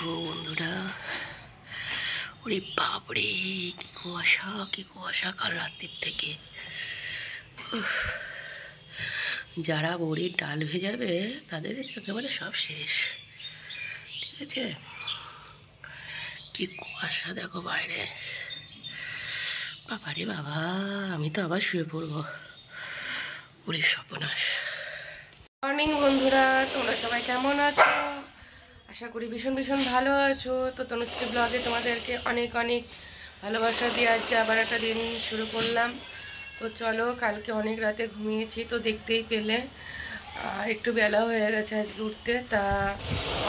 দেখো বন্ধুরা, ওরে বাপরে, কি কুয়াশা কাল রাত্রির থেকে। যারা বড়ির ডাল ভেজাবে তাদের একেবারে সব শেষ। ঠিক আছে, কি কুয়াশা দেখো বাইরে। বাবারে বাবা, আমি তো আবার শুয়ে পড়বো। ওরে সর্বনাশ। মর্নিং বন্ধুরা, তোমরা সবাই কেমন আছো? আশা করি ভীষণ ভীষণ ভালো আছো। তো তনুশ্রী ব্লগে তোমাদেরকে অনেক অনেক ভালোবাসা দিয়ে আজকে আবার একটা দিন শুরু করলাম। তো চলো, কালকে অনেক রাতে ঘুমিয়েছি তো দেখতেই পেলে। আর একটু বেলা হয়ে গেছে আজকে উঠতে, তা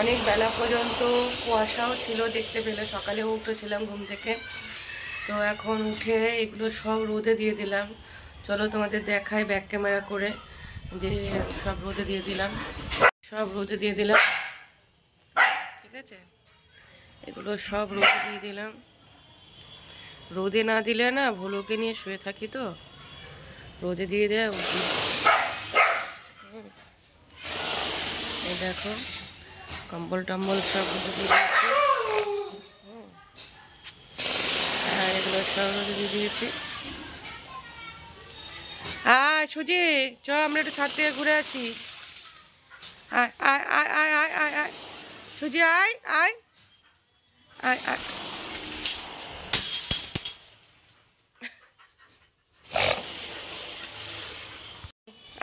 অনেক বেলা পর্যন্ত কুয়াশাও ছিল দেখতে পেলে। সকালেও উঠেছিলাম ঘুম থেকে, তো এখন উঠে এগুলো সব রোদে দিয়ে দিলাম। চলো তোমাদের দেখাই ব্যাক ক্যামেরা করে যে সব রোদে দিয়ে দিলাম, ঠিক আছে। এগুলো সব রোদে দিয়ে দিলাম। রোদে না দিলে না, ভুলোকে নিয়ে শুয়ে থাকি তো, রোদে দিয়ে দেয় উচিত। এই দেখো, কম্বল টম্বল সব রোদে দিয়ে দিয়েছি। আর এগুলো সব রোদে দিয়ে দিয়েছি। সুজি, চ আমরা একটু ছাদ থেকে ঘুরে আসি। আয় আয় আয় আয় আয় আয় আয় সুজি, আয় আয় আয় আয়।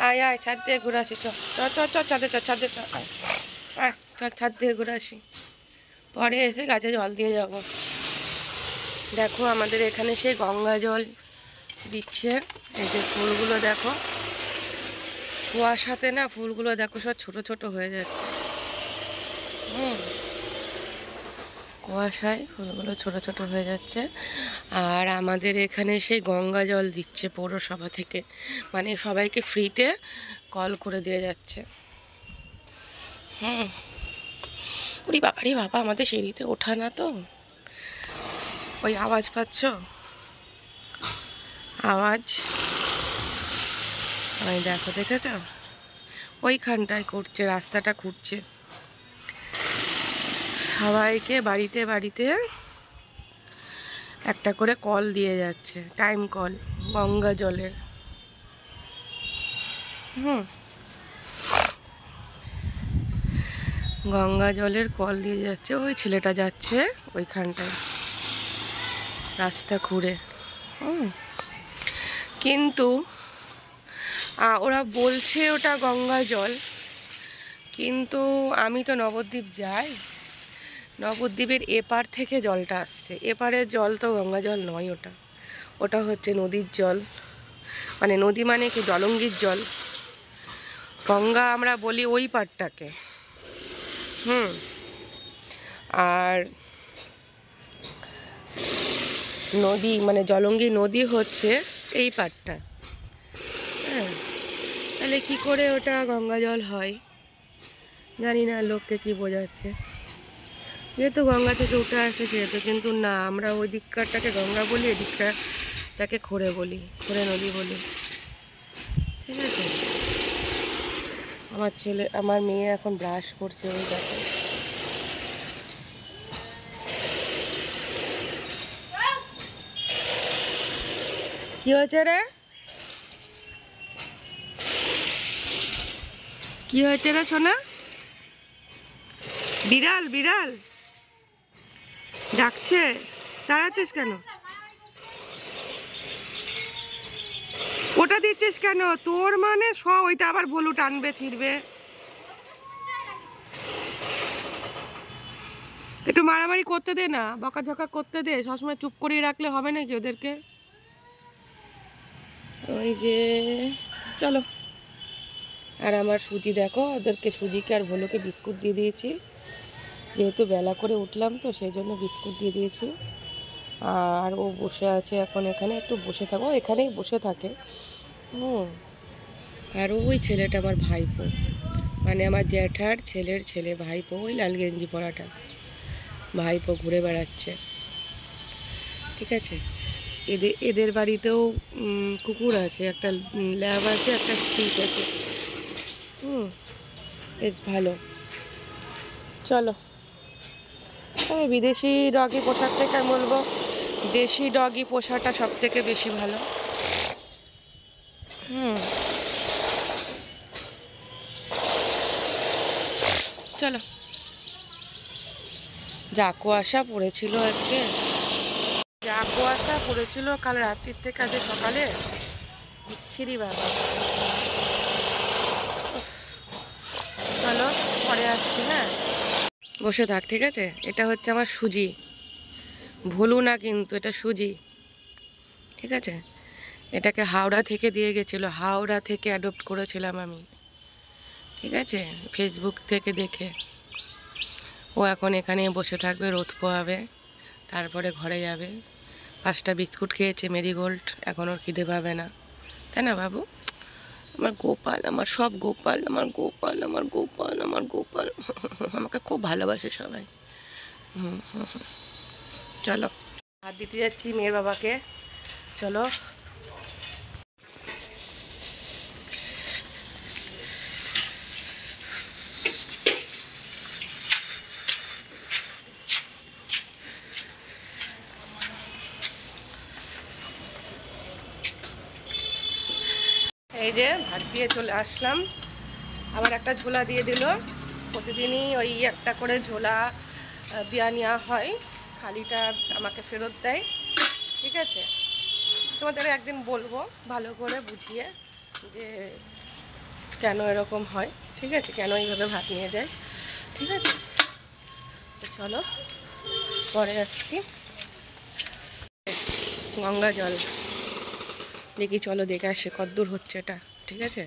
আয় আয় ছাদ দিয়ে ঘুরে আসি, চ চ চ চ ছাদে চ, ছাদে চ, আয় আয় চল ছাদ দিয়ে ঘুরে আসি, পরে এসে গাছে জল দিয়ে যাব। দেখো আমাদের এখানে সেই গঙ্গা জল দিচ্ছে। এই যে ফুলগুলো দেখো, কুয়াশাতে না ফুলগুলো দেখো সব ছোট ছোট হয়ে যাচ্ছে। কুয়াশায় ফুলগুলো ছোট ছোট হয়ে যাচ্ছে। আর আমাদের এখানে সেই গঙ্গা জল দিচ্ছে পৌরসভা থেকে, মানে সবাইকে ফ্রিতে কল করে দিয়ে যাচ্ছে। ওরে বাবা রে বাবা, আমাদের সিঁড়িতে ওঠা না তো, ওই আওয়াজ পাচ্ছ? আওয়াজ ওই দেখো, দেখেছ? ওইখানটায় করছে, রাস্তাটা খুঁড়ছে। সবাইকে বাড়িতে বাড়িতে একটা করে কল দিয়ে যাচ্ছে, টাইম কল গঙ্গা জলের। গঙ্গা জলের কল দিয়ে যাচ্ছে। ওই ছেলেটা যাচ্ছে ওইখানটায় রাস্তা খুঁড়ে। কিন্তু ওরা বলছে ওটা গঙ্গা জল, কিন্তু আমি তো নবদ্বীপ যাই, নবদ্বীপের এপার থেকে জলটা আসছে। এপারের জল তো গঙ্গা জল নয়, ওটা ওটা হচ্ছে নদীর জল। মানে নদী মানে কি, জলঙ্গির জল। গঙ্গা আমরা বলি ওই পারটাকে। আর নদী মানে জলঙ্গি নদী হচ্ছে এই পারটা। হ্যাঁ, তাহলে কি করে ওটা গঙ্গা জল হয় জানি না, লোককে কি বোঝাচ্ছে। যেহেতু গঙ্গা থেকে উঠে আসে সেহেতু, কিন্তু না, আমরা ওই দিককারটাকে গঙ্গা বলি, এদিকটাকে খোরে বলি, খোরে নদী বলি। ঠিক আছে। আমার মেয়ে এখন ব্রাশ করছে, ওই দেখো। কি হয়েছে রে? কি হয়েছে রে সোনা? বিড়াল বিড়াল ডাকছে, দাঁড়াচ্ছিস কেন? ওটা দিচ্ছিস কেন? তোর মানে ওইটা আবার ভুলু টানবে, ছিড়বে। একটু মারামারি করতে দে না, বকাঝকা করতে দে। সবসময় চুপ করিয়ে রাখলে হবে নাকি ওদেরকে? ওই যে চলো। আর আমার সুজি দেখো, ওদেরকে সুজিকে আর ভোলুকে বিস্কুট দিয়ে দিয়েছি। যেহেতু বেলা করে উঠলাম তো সেই জন্য বিস্কুট দিয়ে দিয়েছি। আর ও বসে আছে এখন এখানে, একটু বসে থাকো, এখানেই বসে থাকে। আর ওই ছেলেটা আমার ভাইপো, মানে আমার জ্যাঠার ছেলের ছেলে, ভাইপো, ওই লাল গেঞ্জি পরাটা ভাইপো ঘুরে বেড়াচ্ছে। ঠিক আছে। এদের বাড়িতেও কুকুর আছে, একটা ল্যাব আছে, একটা স্ট্রিট আছে। বেশ ভালো। চলো, তবে বিদেশি ডগি পোষার থেকে আমি বলবো দেশি ডগি পোষাটা সব থেকে বেশি ভালো। চলো। যা কুয়াশা পড়েছিল আজকে, যা কুয়াশা পড়েছিল কাল রাত্রির থেকে আজকে সকালে, বিচ্ছিরি বাবা। চলো পরে আসছি, হ্যাঁ বসে থাক, ঠিক আছে। এটা হচ্ছে আমার সুজি, ভুলু না কিন্তু, এটা সুজি, ঠিক আছে। এটাকে হাওড়া থেকে দিয়ে গেছিলো, হাওড়া থেকে অ্যাডপ্ট করেছিলাম আমি, ঠিক আছে, ফেসবুক থেকে দেখে। ও এখন এখানে বসে থাকবে, রোদ পোয়াবে, তারপরে ঘরে যাবে। 5টা বিস্কুট খেয়েছে মেরিগোল্ড, এখন ওর খিদে পাবে না, তাই না বাবু? আমার গোপাল, আমার সব গোপাল, আমার গোপাল, আমার গোপাল, আমার গোপাল। আমাকে খুব ভালোবাসে সবাই। চলো হাত দিতে যাচ্ছি মেয়ের বাবাকে, চলো। এই যে ভাত দিয়ে চলে আসলাম, আবার একটা ঝোলা দিয়ে দিল। প্রতিদিনই ওই একটা করে ঝোলা দেওয়া নেওয়া হয়, খালিটা আমাকে ফেরত দেয়, ঠিক আছে। তোমাদের একদিন বলবো ভালো করে বুঝিয়ে যে কেন এরকম হয়, ঠিক আছে, কেন এইভাবে ভাত নিয়ে যায়, ঠিক আছে। তো চলো পরে আসছি। গঙ্গা জল দেখি, চলো দেখে আসে কত দূর হচ্ছে এটা, ঠিক আছে।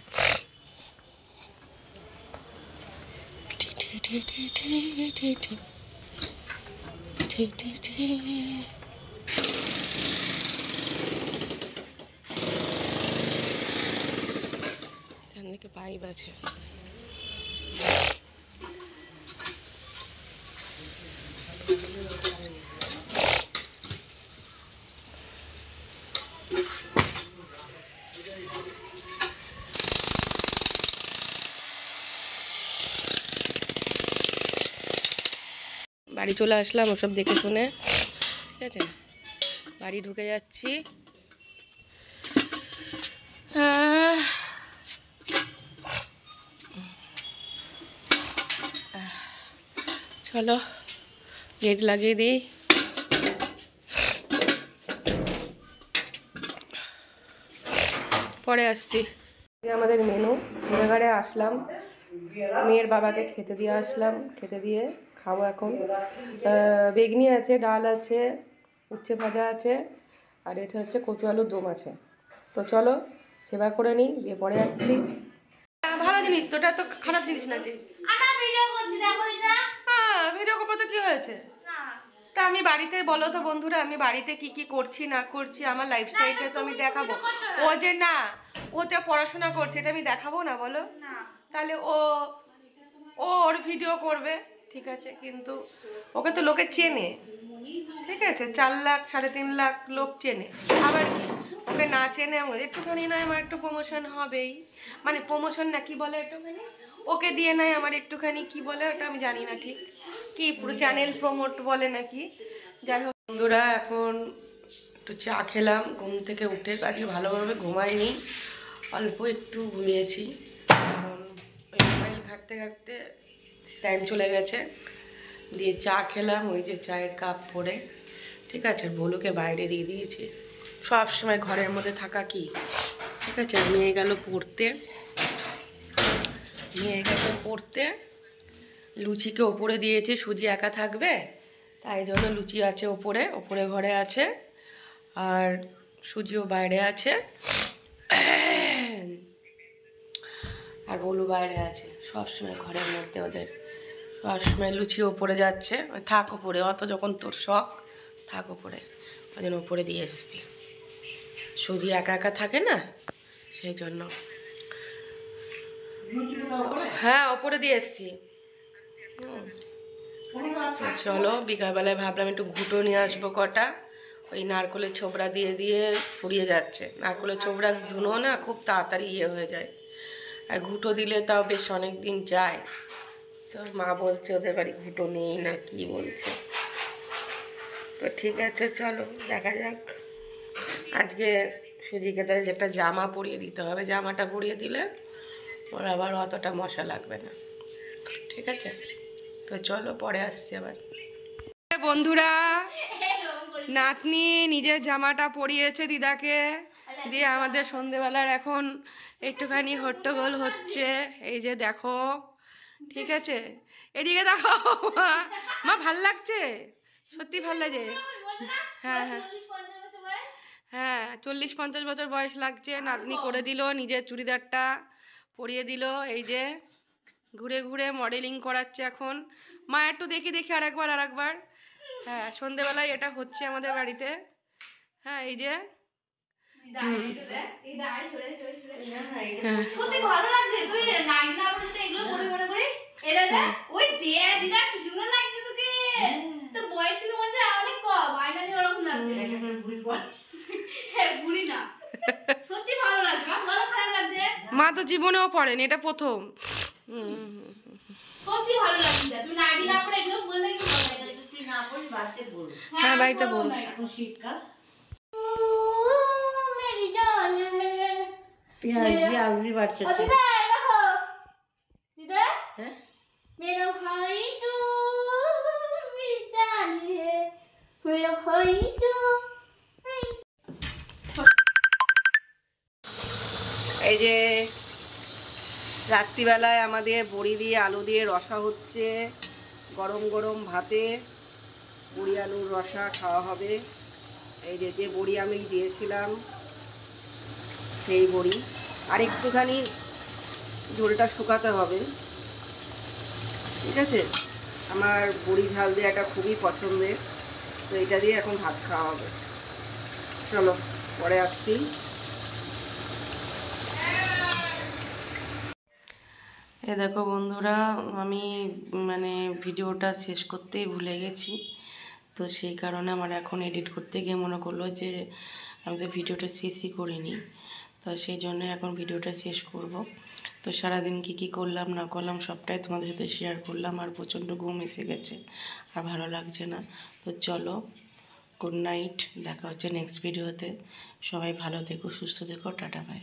এখান থেকে পাইপ আছে। বাড়ি চলে আসলাম ওসব দেখে শুনে, ঠিক আছে। বাড়ি ঢুকে যাচ্ছি। চলো গেট লাগিয়ে দিই। পরে আসছি। আমাদের মেনু, ঘরে আসলাম, মেয়ের বাবাকে খেতে দিয়ে আসলাম, খেতে দিয়ে খাবো এখন। বেগনি আছে, ডাল আছে, উচ্ছে ভাজা আছে, আর এটা হচ্ছে কচু আলুর দম আছে। তো চলো সেবা করে নিই, দিয়ে পরে আসছি। ভালো জিনিস তো, ওটা তো খারাপ জিনিস নাকি? হ্যাঁ ভিডিও করবো তো কি হয়েছে? তা আমি বাড়িতে, বলো তো বন্ধুরা, আমি বাড়িতে কি কি করছি না করছি, আমার লাইফস্টাইলটা তো আমি দেখাবো। ও যে না, ও যে পড়াশোনা করছে এটা আমি দেখাবো না, বলো? তাহলে ওর ভিডিও করবে, ঠিক আছে, কিন্তু ওকে তো লোকে চেনে, ঠিক আছে, 4 লাখ 3.5 লাখ লোক চেনে। আবার কি ওকে না চেনে, একটুখানি নয় আমার একটু প্রমোশন হবেই, মানে প্রমোশন না কি বলে একটুখানি, ওকে দিয়ে নয় আমার একটুখানি কি বলে ওটা আমি জানি না ঠিক, কি পুরো চ্যানেল প্রমোট বলে নাকি। যাই হোক বন্ধুরা, এখন একটু চা খেলাম, ঘুম থেকে উঠে, আজকে ভালোভাবে ঘুমাইনি, অল্প একটু ঘুমিয়েছি, কারণ ওই মোবাইল ঘাঁটতে ঘাঁটতে টাইম চলে গেছে। দিয়ে চা খেলাম, ওই যে চায়ের কাপ পরে, ঠিক আছে, ভুলুকে বাইরে দিয়ে দিয়েছি। সব সময় ঘরের মধ্যে থাকা কি, ঠিক আছে। মেয়ে গেল পড়তে, মেয়ে গেছে পড়তে, লুচিকে ওপরে দিয়েছে, সুজি একা থাকবে তাই জন্য লুচি আছে ওপরে, ওপরে ঘরে আছে, আর সুজিও বাইরে আছে, আর বলু বাইরে আছে। সবসময় ঘরের মধ্যে ওদের, সবসময় লুচি ওপরে যাচ্ছে, থাক ওপরে, অত যখন তোর শখ থাক ওপরে, ওই জন্য ওপরে দিয়ে এসেছি। সুজি একা একা থাকে না, সেই জন্য। হ্যাঁ ওপরে দিয়ে এসেছি। চলো বিকালবেলায় ভাবলাম একটু ঘুঁটো নিয়ে আসবো কটা, ওই নারকলের ছোবড়া দিয়ে দিয়ে ফুরিয়ে যাচ্ছে। নারকলের ছোবড়া ধুনো না খুব তাড়াতাড়ি হয়ে যায়, আর ঘুঁটো দিলে তাও বেশ অনেক দিন যায়, তো মা বলছে ওদের বাড়ি ঘুঁটো নেই না কি বলছে। তো ঠিক আছে চলো দেখা যাক। আজকে সুজিকে তাহলে একটা জামা পরিয়ে দিতে হবে, জামাটা পরিয়ে দিলে ওর আবার অতটা মশা লাগবে না। ঠিক আছে, তো চলো পরে আসছি আবার। বন্ধুরা, নাতনি নিজের জামাটা পরিয়েছে দিদাকে দিয়ে, আমাদের সন্ধেবেলার এখন একটুখানি হট্টগোল হচ্ছে। এই যে দেখো, ঠিক আছে, এদিকে দেখো মা, মা ভাল লাগছে, সত্যি ভাল লাগে। হ্যাঁ হ্যাঁ হ্যাঁ, 40-50 বছর বয়স লাগছে। নাতনি করে দিল, নিজের চুড়িদারটা পরিয়ে দিল। এই যে ঘুরে ঘুরে মডেলিং করাচ্ছে এখন। মা একটু দেখি দেখি আরেকবার আরেকবার। হ্যাঁ, সন্ধেবেলায় এটা হচ্ছে আমাদের বাড়িতে। হ্যাঁ, এই যে মা তো জীবনেও পড়েনি, এটা প্রথম। হ্যাঁ, বাড়িতে বলবো। मेरा भाई तू मेरी जान है मेरा भाई तू। এই যে রাত্রিবেলায় আমাদের বড়ি দিয়ে আলু দিয়ে রসা হচ্ছে, গরম গরম ভাতে বড়ি আলুর রসা খাওয়া হবে। এই যে যে বড়ি আমি দিয়েছিলাম সেই বড়ি, আর একটুখানি ঝোলটা শুকাতে হবে। ঠিক আছে, আমার বড়ি ঝাল দেওয়াটা খুবই পছন্দের, তো এটা দিয়ে এখন ভাত খাওয়া হবে। চলো পরে আসছি। এ দেখো বন্ধুরা, আমি ভিডিওটা শেষ করতেই ভুলে গেছি, তো সেই কারণে আমার এখন এডিট করতে গিয়ে মনে করলো যে আমি তো ভিডিওটা শেষই করিনি, তো সেই জন্য এখন ভিডিওটা শেষ করব। তো সারাদিন কী করলাম না করলাম সবটাই তোমাদের সাথে শেয়ার করলাম। আর প্রচণ্ড ঘুম এসে গেছে, আর ভালো লাগছে না। তো চলো, গুড নাইট, দেখা হচ্ছে নেক্সট ভিডিওতে। সবাই ভালো থেকো, সুস্থ থেকো, টাটা বাই।